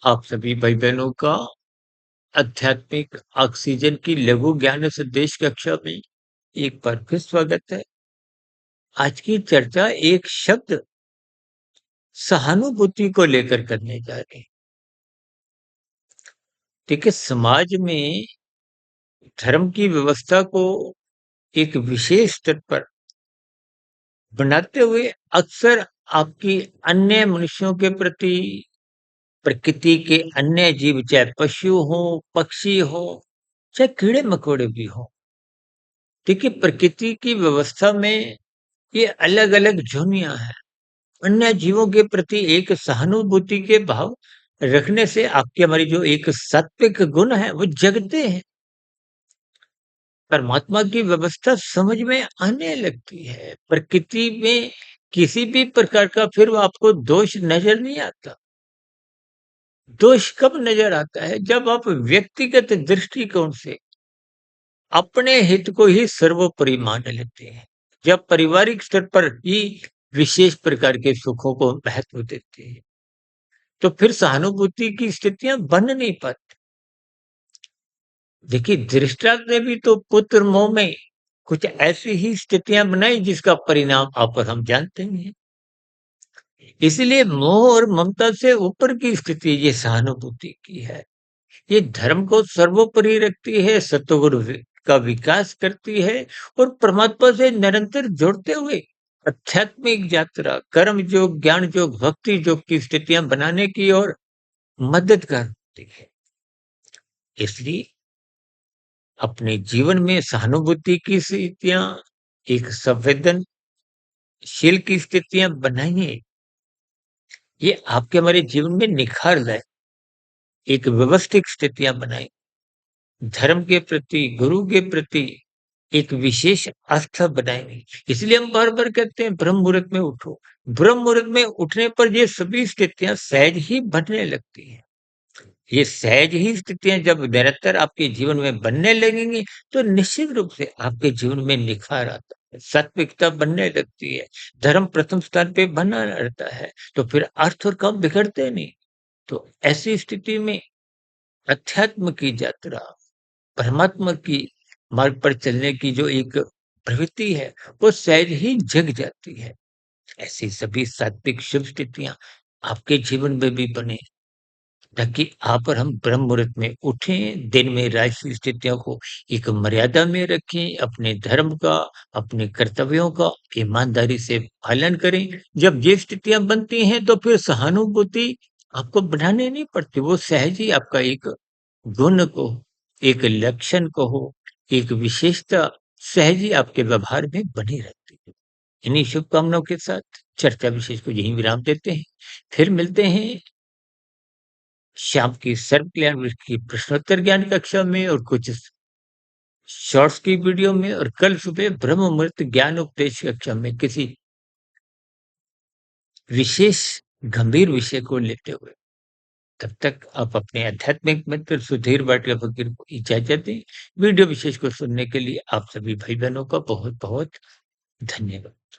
आप सभी भाई-बहनों का आध्यात्मिक ऑक्सीजन की लघु ज्ञान संदेश कक्षा में एक बार फिर स्वागत है। आज की चर्चा एक शब्द सहानुभूति को लेकर करने जा रहे हैं। देखिए, समाज में धर्म की व्यवस्था को एक विशेष स्तर पर बनाते हुए अक्सर आपकी अन्य मनुष्यों के प्रति, प्रकृति के अन्य जीव, चाहे पशु हों, पक्षी हों, चाहे कीड़े-मकोड़े भी हों। देखिए, प्रकृति की व्यवस्था में ये अलग-अलग ध्वनियाँ हैं। अन्य जीवों के प्रति एक सहानुभूति के भाव रखने से आपकी हमारी जो एक सात्विक गुण है, वो जगते हैं। परमात्मा की व्यवस्था समझ में आने लगती है। प्रकृति में किसी भी प्रकार का फिर वो आपको दोष नज़र नहीं आता। दोष कब नज़र आता है? जब आप व्यक्तिगत दृष्टिकोण से अपने हित को ही सर्वोपरि मानने लगते हैं। जब पारिवारिक स्तर पर ही विशेष प्रकार के सुखों को महत्व देते हैं, तो फिर सहानुभूति की स्थितियाँ बन नहीं पाती। देखिए, धृतराष्ट्र ने भी तो पुत्र मोह में कुछ ऐसी ही स्थितियाँ बनाई जिसका परिणाम आप और हम जानते ही हैं। इसलिए मोह और ममता से ऊपर की स्थिति ये सहानुभूति की है। ये धर्म को सर्वोपरि रखती है, सत्वगुण का विकास करती है और परमात्मा से निरंतर जुड़ते हुए आध्यात्मिक यात्रा, कर्म योग, ज्ञान योग, भक्ति योग की स्थितियां बनाने की ओर मददगार होती है। इसलिए अपने जीवन में सहानुभूति की स्थितियां, एक संवेदनशील की स्थितियां बनाइए। ये आपके हमारे जीवन में निखार लाए, एक व्यवस्थित स्थितियां बनाए। धर्म के प्रति, गुरु के प्रति एक विशेष आस्था बनाएँगे। इसलिए हम बार-बार कहते हैं ब्रह्म मुहूर्त में उठो। ब्रह्म मुहूर्त में उठने पर ये सभी स्थितियाँ सहज ही बनने लगती हैं। ये सहज ही स्थितियाँ जब निरंतर आपके जीवन में बनने लगेंगी, तो निश्चित रूप से आपके जीवन में निखार आता है, सात्विकता बनने लगती है, धर्म प्रथम स्थान पे बना रहता है, तो फिर अर्थ और काम बिगड़ते नहीं। तो ऐसी स्थिति में अध्यात्म की यात्रा, परमात्मा की मार्ग पर चलने की जो एक प्रवृत्ति है, वो सहज ही जग जाती है। ऐसी सभी सात्विक शुभ स्थितियाँ आपके जीवन में भी बने, ताकि आप और हम ब्रह्म मुहूर्त में उठें, दिन में राजसी स्थितियों को एक मर्यादा में रखें, अपने धर्म का, अपने कर्तव्यों का ईमानदारी से पालन करें। जब ये स्थितियाँ बनती हैं, तो फिर सहानुभूति आपको बढ़ानी नहीं पड़ती, वो सहज ही आपका एक गुण को, एक लक्षण को हो, एक विशेषता सहज ही आपके व्यवहार में बनी रहती है। इन्हीं शुभकामनाओं के साथ चर्चा विशेष को यहीं विराम देते हैं। फिर मिलते हैं शाम की सर्व कल्याण वृक्ष की प्रश्नोत्तर ज्ञान कक्षा में और कुछ शॉर्ट्स की वीडियो में, और कल सुबह ब्रह्म मुहूर्त ज्ञान उपदेश कक्षा में किसी विशेष गंभीर विषय को लेते हुए। तब तक आप अपने आध्यात्मिक मित्र सुधीर भाटिया फकीर को इजाजत दें। वीडियो विशेष को सुनने के लिए आप सभी भाई बहनों का बहुत बहुत धन्यवाद।